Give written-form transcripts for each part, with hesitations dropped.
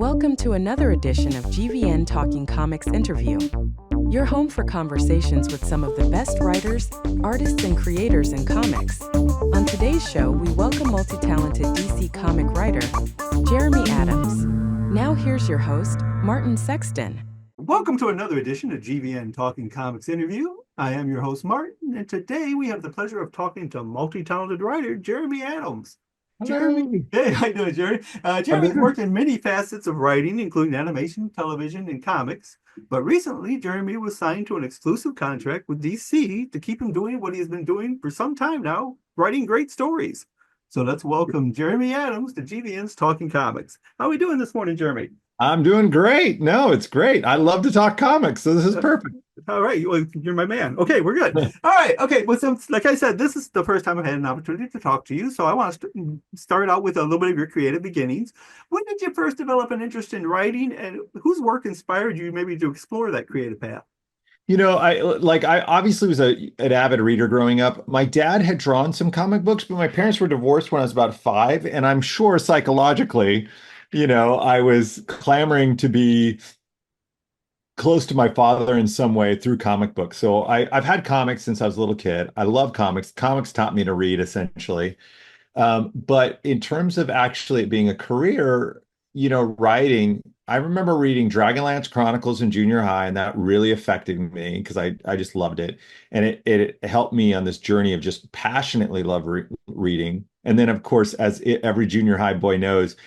Welcome to another edition of GVN Talking Comics interview. Your home for conversations with some of the best writers, artists, and creators in comics. On today's show, we welcome multi-talented DC comic writer, Jeremy Adams. Now here's your host, Martin Sexton. Welcome to another edition of GVN Talking Comics interview. I am your host, Martin, and today we have the pleasure of talking to multi-talented writer, Jeremy Adams. Hello. Jeremy, hey, how you doing, Jeremy? Jeremy's worked in many facets of writing, including animation, television, and comics. But recently, Jeremy was signed to an exclusive contract with DC to keep him doing what he has been doing for some time now, writing great stories. So let's welcome Jeremy Adams to GVN's Talking Comics. How are we doing this morning, Jeremy? I'm doing great. No, it's great. I love to talk comics, so this is perfect. All right. Well, you're my man. Okay, we're good. All right. Okay. Well, so, like I said, this is the first time I've had an opportunity to talk to you. So I want to start out with a little bit of your creative beginnings. When did you first develop an interest in writing, and whose work inspired you maybe to explore that creative path? You know, I obviously was an avid reader growing up. My dad had drawn some comic books, but my parents were divorced when I was about 5. And I'm sure psychologically, I was clamoring to be close to my father in some way through comic books. So I've had comics since I was a little kid. I love comics. Comics taught me to read, essentially. But in terms of actually it being a career, writing, I remember reading Dragonlance Chronicles in junior high, and that really affected me because I just loved it. And it helped me on this journey of just passionately reading. And then, of course, every junior high boy knows,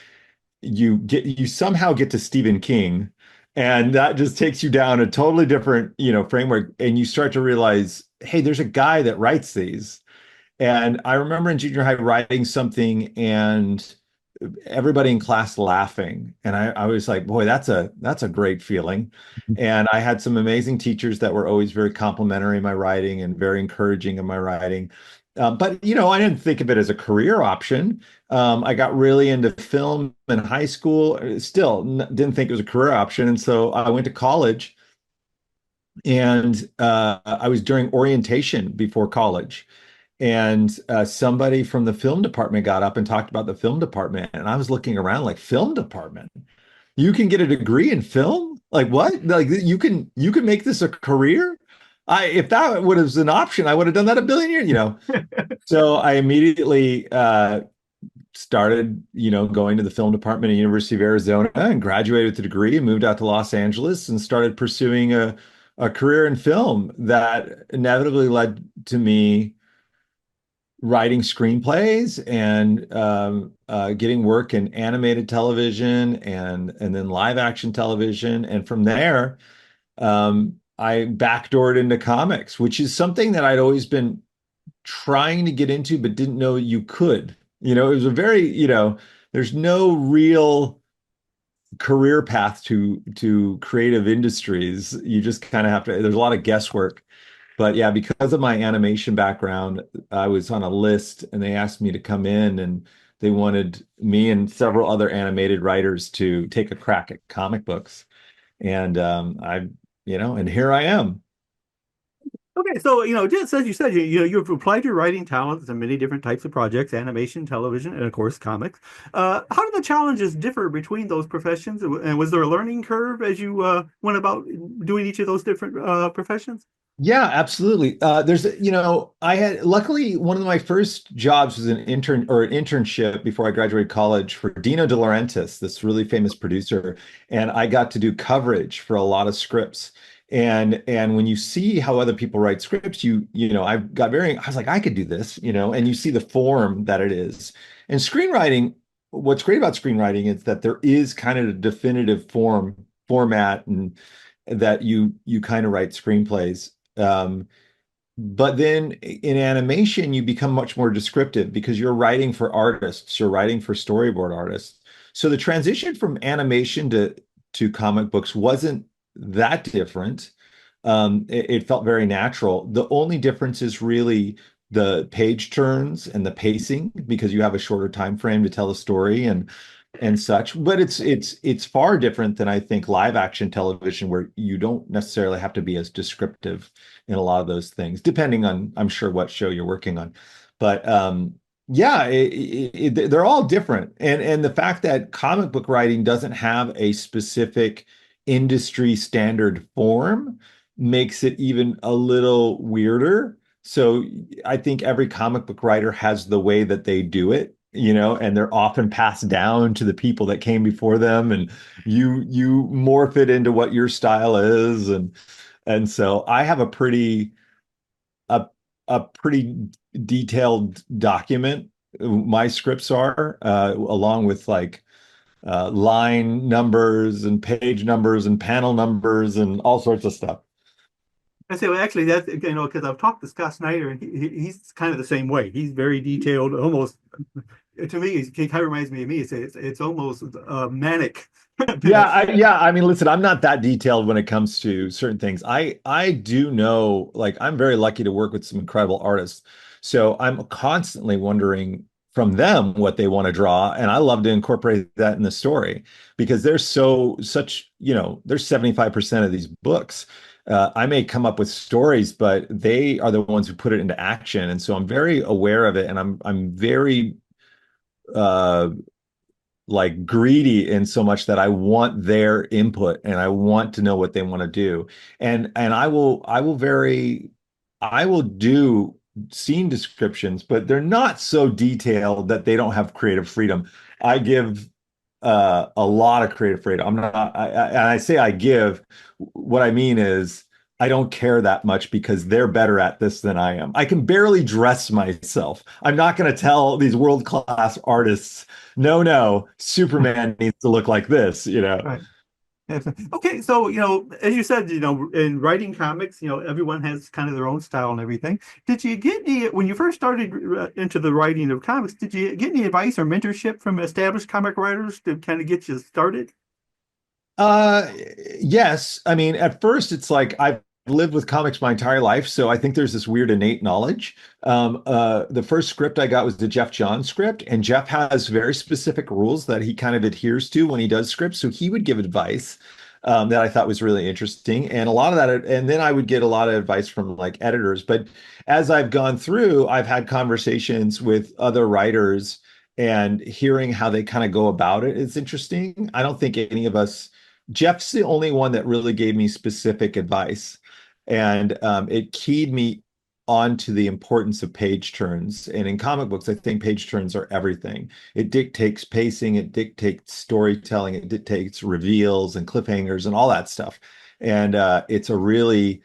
you somehow get to Stephen King, and that just takes you down a totally different, framework. And you start to realize, hey, there's a guy that writes these. And I remember in junior high writing something and everybody in class laughing. And I was like, boy, that's a great feeling. And I had some amazing teachers that were always very complimentary in my writing and very encouraging in my writing. But I didn't think of it as a career option. I got really into film in high school, still didn't think it was a career option. And so I went to college, and I was during orientation before college. And somebody from the film department got up and talked about the film department. And I was looking around like, film department? You can get a degree in film? Like what? Like you can make this a career? If that was an option, I would have done that a billion years, So I immediately started, going to the film department at University of Arizona and graduated with a degree and moved out to Los Angeles and started pursuing a career in film that inevitably led to me writing screenplays and getting work in animated television and then live action television. And from there, I backdoored into comics, which is something that I'd always been trying to get into, but didn't know you could. It was a very, there's no real career path to creative industries. You just kind of have to, there's a lot of guesswork. But yeah, because of my animation background, I was on a list and they asked me to come in, and they wanted me and several other animated writers to take a crack at comic books. And and here I am. Okay, so just as you said, you've applied your writing talents to many different types of projects: animation, television, and of course comics. How do the challenges differ between those professions? And was there a learning curve as you went about doing each of those different professions? Yeah, absolutely. I had luckily one of my first jobs was an internship before I graduated college for Dino De Laurentiis, this really famous producer, and I got to do coverage for a lot of scripts. And when you see how other people write scripts, I was like, I could do this, and you see the form that it is. And screenwriting, what's great about screenwriting is that there is kind of a definitive format, and that you kind of write screenplays. But then in animation, you become much more descriptive because you're writing for artists, you're writing for storyboard artists. So the transition from animation to comic books wasn't that different. It felt very natural. The only difference is really the page turns and the pacing, because you have a shorter time frame to tell a story and such. But it's far different than, I think, live action television, where you don't necessarily have to be as descriptive in a lot of those things, depending on, I'm sure, what show you're working on. But Yeah, they're all different, and the fact that comic book writing doesn't have a specific industry standard form makes it even a little weirder. So I think every comic book writer has the way that they do it, and they're often passed down to the people that came before them, and you morph it into what your style is, and so I have a a pretty detailed document. My scripts are along with like line numbers and page numbers and panel numbers and all sorts of stuff. I say, well, actually, that's because I've talked to Scott Snyder, and he's kind of the same way. He's very detailed, almost to me. He kind of reminds me of me. It's almost manic. Yeah. I mean, listen, I'm not that detailed when it comes to certain things. I do know, like, I'm very lucky to work with some incredible artists. So I'm constantly wondering from them what they want to draw, and I love to incorporate that in the story because there's 75% of these books. I may come up with stories, but they are the ones who put it into action, and so I'm very aware of it, and I'm very uh like greedy in so much that I want their input and I want to know what they want to do. And I will do scene descriptions, but they're not so detailed that they don't have creative freedom. I give a lot of creative freedom. I'm not and I say I give, what I mean is I don't care that much because they're better at this than I am. I can barely dress myself. I'm not going to tell these world-class artists, no, Superman needs to look like this. Right. Okay, so as you said, in writing comics, everyone has kind of their own style and everything. Did you get any when you first started into the writing of comics? Did you get any advice or mentorship from established comic writers to kind of get you started? Uh, yes. I mean, at first it's like I've lived with comics my entire life, so I think there's this weird innate knowledge. The first script I got was the Jeff Johns script, and Jeff has very specific rules that he kind of adheres to when he does scripts. So he would give advice that I thought was really interesting, and a lot of that, and then I would get a lot of advice from like editors. But as I've gone through, I've had conversations with other writers and hearing how they kind of go about it. It's interesting. I don't think any of us Jeff's the only one that really gave me specific advice. And it keyed me onto the importance of page turns. And in comic books, I think page turns are everything. It dictates pacing, it dictates storytelling, it dictates reveals and cliffhangers and all that stuff. And it's a really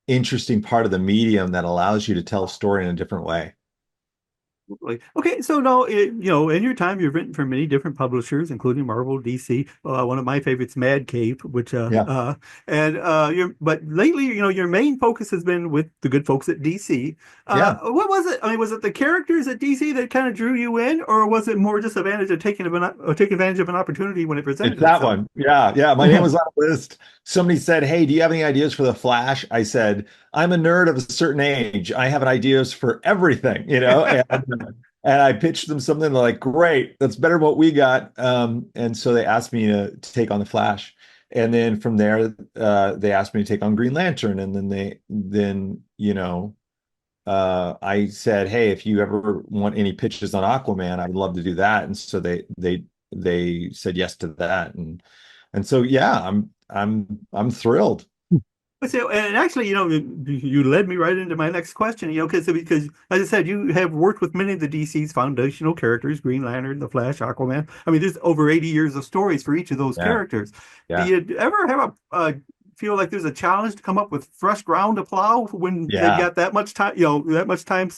interesting part of the medium that allows you to tell a story in a different way. Okay, so now, in your time, you've written for many different publishers, including Marvel, DC. One of my favorites, Mad Cave, which, Yeah. but lately, your main focus has been with the good folks at DC. Yeah. What was it? I mean, was it the characters at DC that kind of drew you in, or was it more just advantage of taking advantage of an opportunity when it It's presented that itself? one. Yeah. My name was on the list. Somebody said, "Hey, do you have any ideas for the Flash?" I said, "I'm a nerd of a certain age. I have ideas for everything." And I pitched them something they're like, "Great, that's better than what we got." And so they asked me to take on the Flash. And then from there, they asked me to take on Green Lantern. And then I said, "Hey, if you ever want any pitches on Aquaman, I'd love to do that." And so they said yes to that, and so yeah, I'm thrilled. But so, and actually, you led me right into my next question, because as I said, you have worked with many of the DC's foundational characters, Green Lantern, The Flash, Aquaman. I mean, there's over 80 years of stories for each of those Yeah, characters. Do yeah, you ever have feel like there's a challenge to come up with fresh ground to plow when they've yeah, got that much time, that much time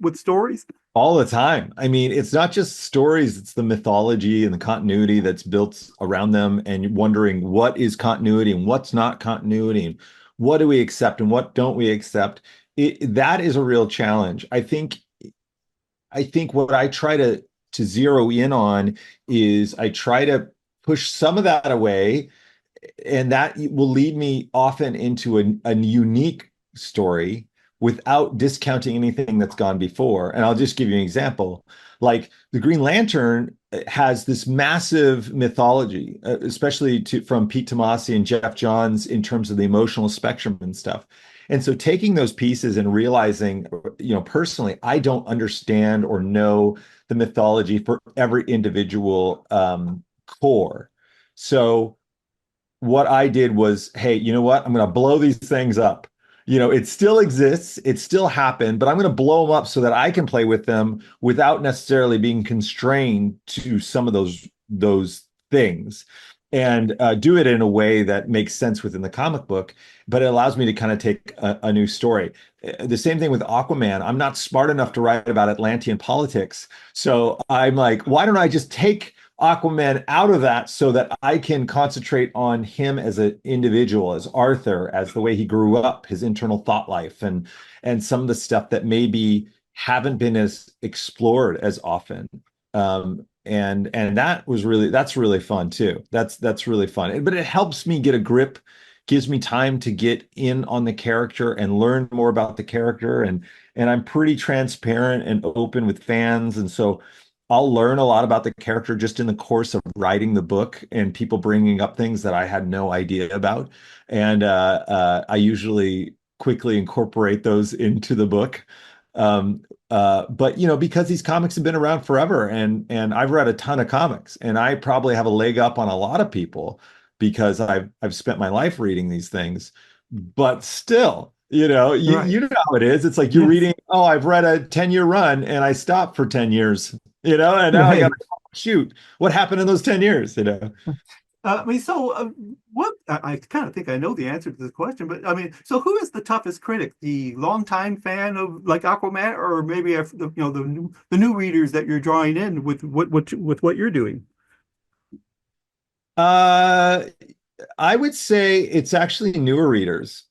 with stories? all the time. I mean, it's not just stories, it's the mythology and the continuity that's built around them, and wondering what is continuity and what's not continuity, and what do we accept and what don't we accept. That is a real challenge. I think what I try to zero in on is I try to push some of that away, and that will lead me often into a unique story without discounting anything that's gone before. And I'll just give you an example. Like the Green Lantern has this massive mythology, especially from Pete Tomasi and Jeff Johns in terms of the emotional spectrum and stuff. And so taking those pieces and realizing, personally, I don't understand or know the mythology for every individual core. So what I did was, hey, you know what? I'm going to blow these things up. It still exists, it still happened, but I'm going to blow them up so that I can play with them without necessarily being constrained to some of those things, and do it in a way that makes sense within the comic book, but it allows me to kind of take a new story. The same thing with Aquaman. I'm not smart enough to write about Atlantean politics, so I'm like, why don't I just take Aquaman out of that so that I can concentrate on him as an individual, as Arthur, as the way he grew up, his internal thought life, and some of the stuff that maybe haven't been as explored as often. And that's really fun too. That's really fun. But it helps me get a grip, gives me time to get in on the character and learn more about the character. And I'm pretty transparent and open with fans. And so I'll learn a lot about the character just in the course of writing the book and people bringing up things that I had no idea about. And I usually quickly incorporate those into the book. But because these comics have been around forever, and I've read a ton of comics, and I probably have a leg up on a lot of people because I've spent my life reading these things. But still, Right. you know how it is. It's like you're Yes. reading, oh, I've read a 10-year run and I stopped for 10 years, and now I got Right. to shoot. What happened in those 10 years? I mean, so what? I kind of think I know the answer to this question, but I mean, so who is the toughest critic? The longtime fan of like Aquaman, or maybe the new readers that you're drawing in with what you're doing? Uh, I would say it's actually newer readers.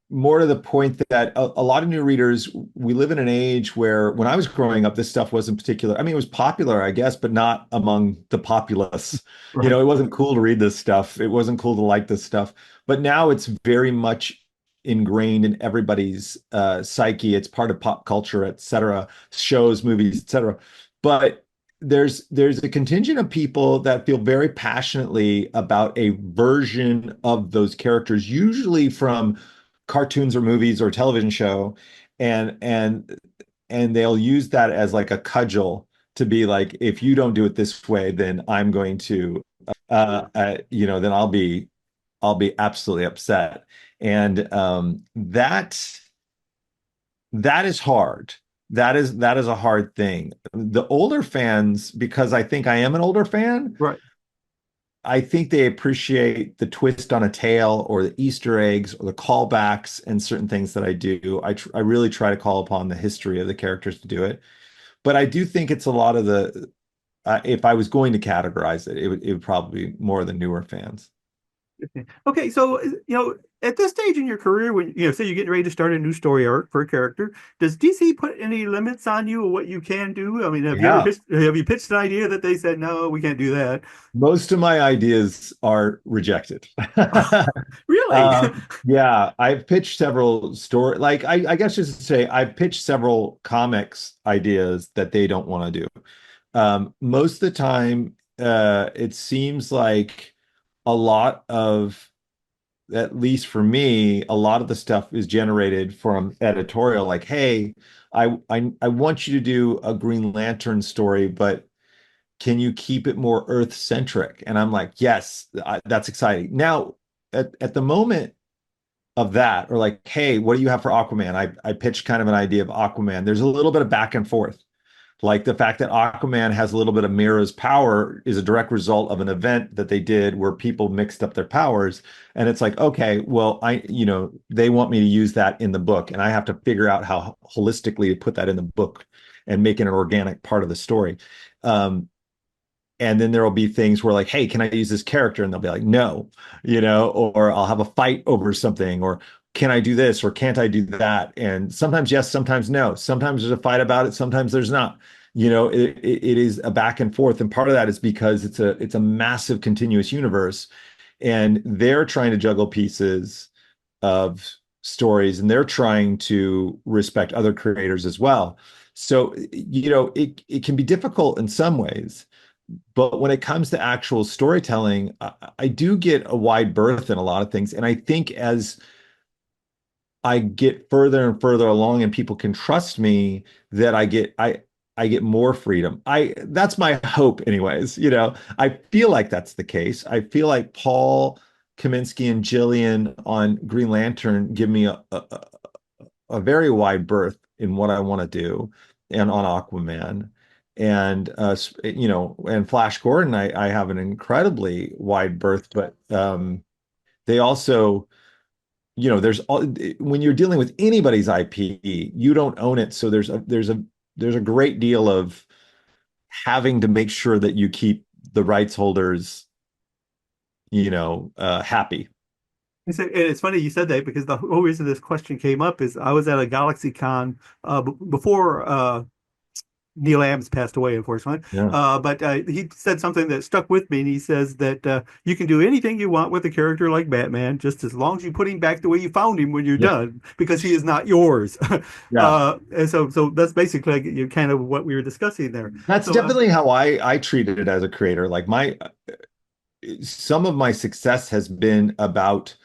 More to the point that a lot of new readers, we live in an age where when I was growing up, this stuff wasn't particular. I mean, it was popular, I guess, but not among the populace. Right. It wasn't cool to read this stuff. It wasn't cool to like this stuff. But now it's very much ingrained in everybody's psyche. It's part of pop culture, et cetera, shows, movies, et cetera. But there's a contingent of people that feel very passionately about a version of those characters, usually from cartoons or movies or television show, and they'll use that as like a cudgel to be like, if you don't do it this way, then I'm going to, then I'll be absolutely upset, and that is hard. That is a hard thing. The older fans, because I think I am an older fan, Right. I think they appreciate the twist on a tale or the Easter eggs or the callbacks and certain things that I do. I really try to call upon the history of the characters to do it. But I do think it's a lot of if I was going to categorize it, it would probably be more of the newer fans. Okay, so at this stage in your career, when say you're getting ready to start a new story arc for a character, does DC put any limits on you of what you can do? I mean, Yeah. have you pitched an idea that they said no, we can't do that? Most of my ideas are rejected. Really? Yeah, I've pitched several like I guess just to say I've pitched several comics ideas that they don't want to do. Most of the time, it seems like a lot of, at least for me, a lot of the stuff is generated from editorial. Like, hey, I want you to do a Green Lantern story, but can you keep it more Earth centric? And I'm like, yes, that's exciting. Now, at the moment of that, or like, hey, what do you have for Aquaman? I pitched kind of an idea of Aquaman. There's a little bit of back and forth. Like the fact that Aquaman has a little bit of Mira's power is a direct result of an event that they did where people mixed up their powers. And it's like, okay, well, they want me to use that in the book, and I have to figure out how holistically to put that in the book and make it an organic part of the story. And then there will be things where like, hey, can I use this character? And they'll be like, no, or I'll have a fight over something, or can I do this or can't I do that? And sometimes yes, sometimes no. Sometimes there's a fight about it, sometimes there's not. It is a back and forth. And part of that is because it's a massive continuous universe, and they're trying to juggle pieces of stories, and they're trying to respect other creators as well. So, it can be difficult in some ways. But when it comes to actual storytelling, I do get a wide berth in a lot of things. And I think as I get further and further along and people can trust me, that I get more freedom. That's my hope anyways, you know. I feel like that's the case. I feel like Paul Kaminsky and Jillian on Green Lantern give me a very wide berth in what I want to do, and on Aquaman. And you know, and Flash Gordon, I have an incredibly wide berth, but they also, you know, when you're dealing with anybody's IP, you don't own it. So there's a great deal of having to make sure that you keep the rights holders, you know, happy. And it's funny you said that, because the whole reason this question came up is I was at a GalaxyCon before Neil Adams passed away, unfortunately. Yeah. But he said something that stuck with me, and he says that you can do anything you want with a character like Batman, just as long as you put him back the way you found him when you're Yeah. done, because he is not yours. Yeah. And so that's basically like, kind of what we were discussing there. That's So definitely how I treated it as a creator. Like some of my success has been about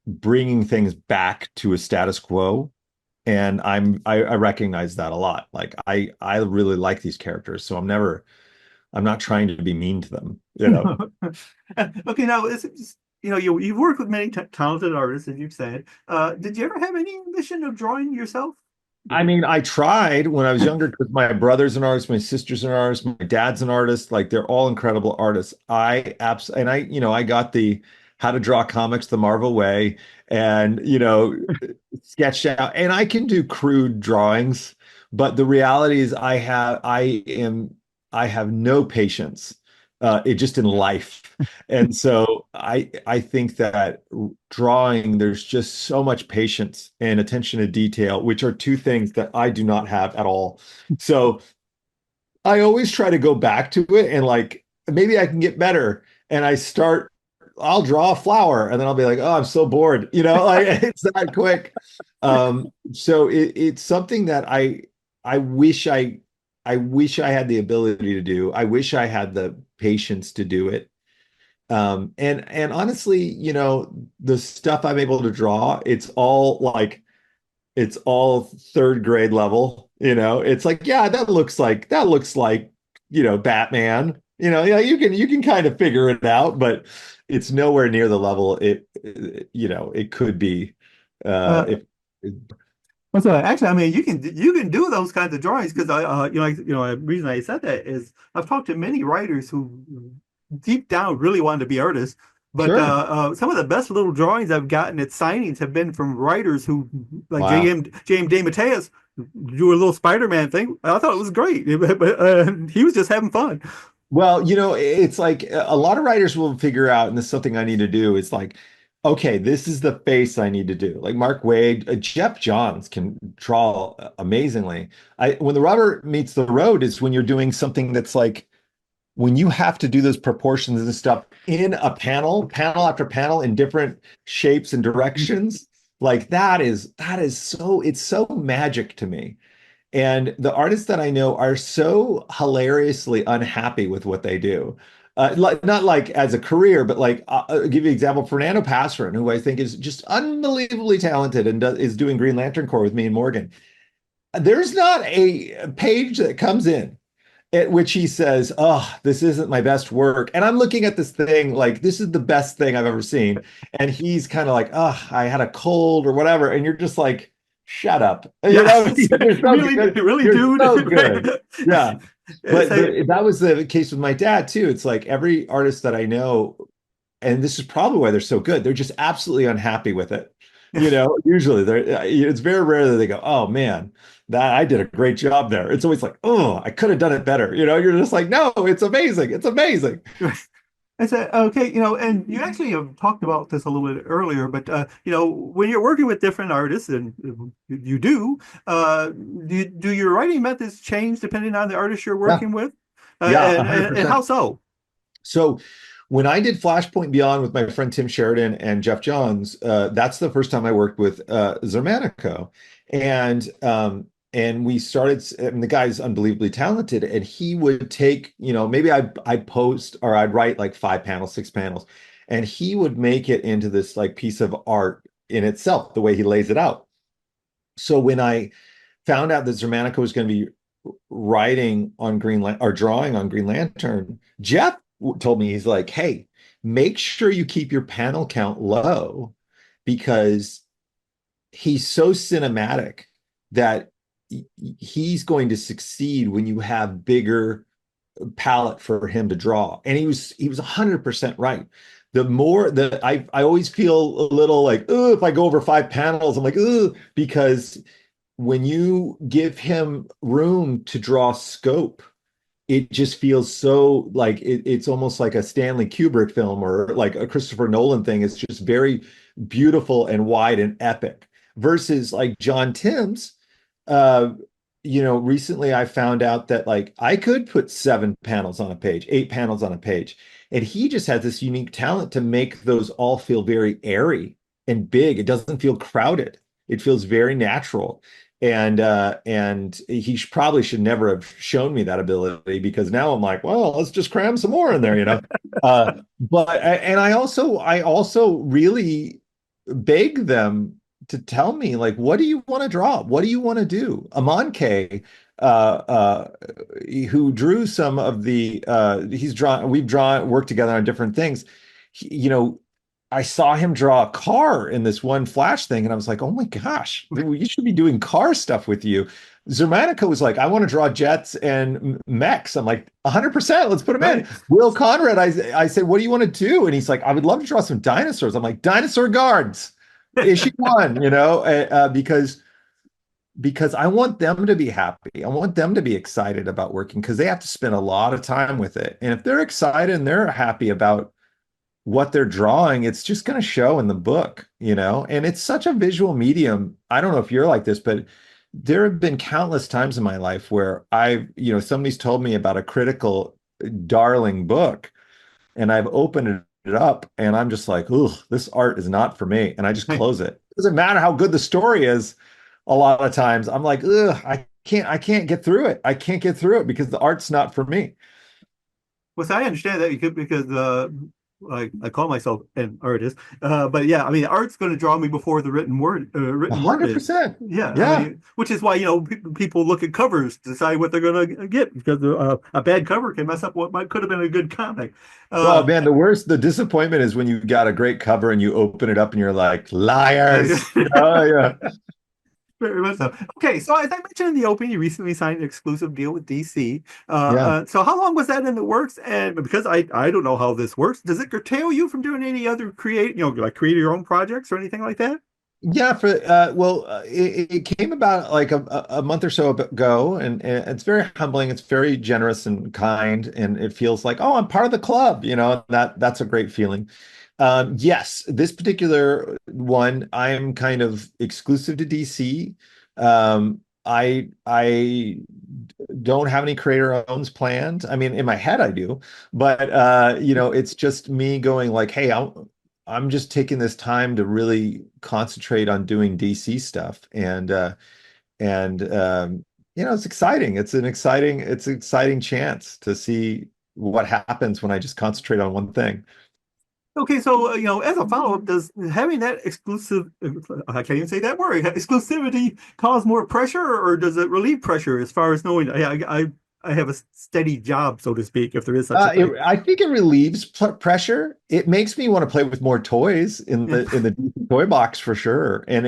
bringing things back to a status quo. And I recognize that a lot. Like I really like these characters, so I'm not trying to be mean to them, you know. okay, now you know, you've worked with many talented artists, as you've said. Did you ever have any ambition of drawing yourself? I mean, I tried when I was younger because my brother's an artist, my sister's an artist, my dad's an artist. Like they're all incredible artists. And you know, I got the how to draw comics the Marvel way, and you know, sketched out. And I can do crude drawings, but the reality is, I have no patience. It just in life. And so I think that drawing, there's just so much patience and attention to detail, which are two things that I do not have at all. So I always try to go back to it and like maybe I can get better. And I'll draw a flower and then I'll be like, oh, I'm so bored. You know, like it's that quick. So it's something that I wish I wish I had the ability to do. I wish I had the patience to do it. And honestly, you know, the stuff I'm able to draw, it's all third grade level, you know. It's like, yeah, that looks like, you know, Batman. You know, yeah, you can kind of figure it out, but it's nowhere near the level you know, it could be Uh, if so actually, I mean, you can do those kinds of drawings, because the reason I said that is I've talked to many writers who deep down really wanted to be artists, but sure. some of the best little drawings I've gotten at signings have been from writers who, like Wow. James DeMatteis, do a little Spider-Man thing. I thought it was great, but he was just having fun. Well, you know, it's like a lot of writers will figure out, and this is something I need to do. It's like, okay, this is the face I need to do. Like Mark Waid, Jeff Johns can draw amazingly. When the rubber meets the road is when you're doing something that's like when you have to do those proportions and stuff in a panel after panel in different shapes and directions. Like that is so it's so magic to me. And the artists that I know are so hilariously unhappy with what they do. Not like as a career, but like I'll give you an example. Fernando Passeron, who I think is just unbelievably talented and is doing Green Lantern Corps with me and Morgan. There's not a page that comes in at which he says, "Oh, this isn't my best work." And I'm looking at this thing like this is the best thing I've ever seen. And he's kind of like, "Oh, I had a cold or whatever." And you're just like, "Shut up." You know, Yes, you're so really, good. really, You're so dude. good. Yeah. But Say, that was the case with my dad too. It's like every artist that I know, and this is probably why they're so good, they're just absolutely unhappy with it. You know, usually it's very rare that they go, "Oh man, that I did a great job there." It's always like, "Oh, I could have done it better." You know, you're just like, "No, it's amazing. It's amazing." I said, okay, and you actually have talked about this a little bit earlier, but when you're working with different artists, and you do your writing methods change depending on the artist you're Yeah. working with? Yeah, And how 100%. so? So when I did Flashpoint Beyond with my friend Tim Sheridan and Jeff Johns, that's the first time I worked with Zermanico. And we started, and the guy's unbelievably talented, and he would take, maybe I'd post or I'd write like 5 panels, 6 panels, and he would make it into this like piece of art in itself, the way he lays it out. So when I found out that Zermanica was going to be writing on Green Lan or drawing on Green Lantern, Jeff told me, he's like, hey, make sure you keep your panel count low because he's so cinematic that he's going to succeed when you have bigger palette for him to draw. And he was 100% right. The more that I always feel a little like, oh, if I go over 5 panels, I'm like, oh, because when you give him room to draw scope, it just feels so like it's almost like a Stanley Kubrick film or like a Christopher Nolan thing. It's just very beautiful and wide and epic. Versus like John Timms, uh, recently I found out that like I could put 7 panels on a page, 8 panels on a page, and he just has this unique talent to make those all feel very airy and big. It doesn't feel crowded. It feels very natural. And he probably should never have shown me that ability because now I'm like, well, let's just cram some more in there. But I also really beg them to tell me like, what do you want to draw? What do you want to do? Amon K, uh, uh, who drew some of the we've drawn worked together on different things. I saw him draw a car in this one Flash thing, and I was like, oh my gosh, you should be doing car stuff with you. Zermanica was like, I want to draw jets and mechs. I'm like, 100%, let's put them in. Will Conrad, I said, what do you want to do? And he's like, I would love to draw some dinosaurs. I'm like, dinosaur guards, issue one, because I want them to be happy. I want them to be excited about working because they have to spend a lot of time with it. And if they're excited and they're happy about what they're drawing, it's just going to show in the book. And it's such a visual medium. I don't know if you're like this, but there have been countless times in my life where somebody's told me about a critical darling book and I've opened it up and I'm just like, ooh, this art is not for me. And I just close it. It doesn't matter how good the story is. A lot of times I'm like, ugh, I can't get through it. I can't get through it because the art's not for me. Well, so I understand that because I call myself an artist, but yeah, I mean, art's going to draw me before the written word is. 100%. Yeah, Yeah. I mean, which is why people look at covers to decide what they're going to get because a bad cover can mess up what could have been a good comic. Oh man, the disappointment is when you got a great cover and you open it up and you're like, liars. Oh yeah. Very much so. Okay, so as I mentioned in the opening, you recently signed an exclusive deal with DC. Yeah. So how long was that in the works? And because I don't know how this works, does it curtail you from doing any other like create your own projects or anything like that? Yeah, it came about like a month or so ago, and it's very humbling. It's very generous and kind, and it feels like, oh, I'm part of the club. That's a great feeling. Yes, this particular one, I am kind of exclusive to DC. I don't have any creator owns planned. I mean, in my head I do, but it's just me going like, hey, I'm just taking this time to really concentrate on doing DC stuff, and it's exciting. It's an exciting chance to see what happens when I just concentrate on one thing. Okay, so as a follow-up, does having that I can't even say that word, exclusivity cause more pressure, or does it relieve pressure as far as knowing I have a steady job, so to speak, if there is such a thing? I think it relieves pressure. It makes me want to play with more toys in the toy box for sure, and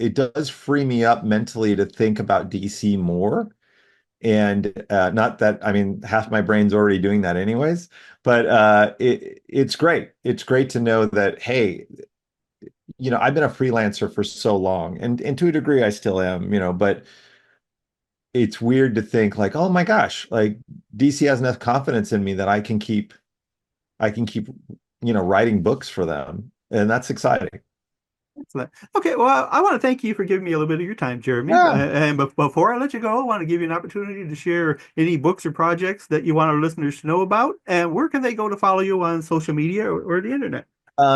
it does free me up mentally to think about DC more. And not that, I mean, half my brain's already doing that anyways, but it's great. It's great to know that, hey, I've been a freelancer for so long, and to a degree I still am, but it's weird to think like, oh my gosh, like DC has enough confidence in me that I can keep writing books for them, and that's exciting. Excellent. Okay, well, I want to thank you for giving me a little bit of your time, Jeremy. Yeah. And before I let you go, I want to give you an opportunity to share any books or projects that you want our listeners to know about. And where can they go to follow you on social media or the internet?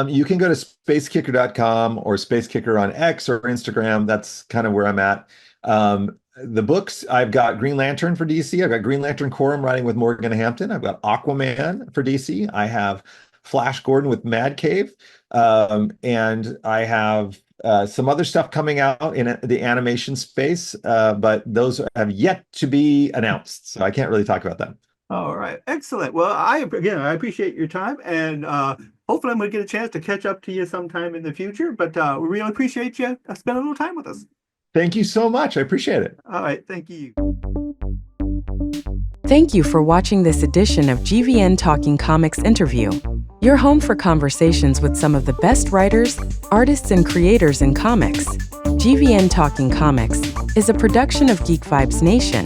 You can go to spacekicker.com or spacekicker on X or Instagram. That's kind of where I'm at. The books, I've got Green Lantern for DC. I've got Green Lantern Corps I'm writing with Morgan Hampton. I've got Aquaman for DC. I have Flash Gordon with Mad Cave. And I have some other stuff coming out in the animation space, but those have yet to be announced, so I can't really talk about them. All right, excellent. Well, I appreciate your time, and hopefully I'm going to get a chance to catch up to you sometime in the future. But we really appreciate you spending a little time with us. Thank you so much. I appreciate it. All right, thank you. Thank you for watching this edition of GVN Talking Comics Interview, your home for conversations with some of the best writers, artists, and creators in comics. GVN Talking Comics is a production of Geek Vibes Nation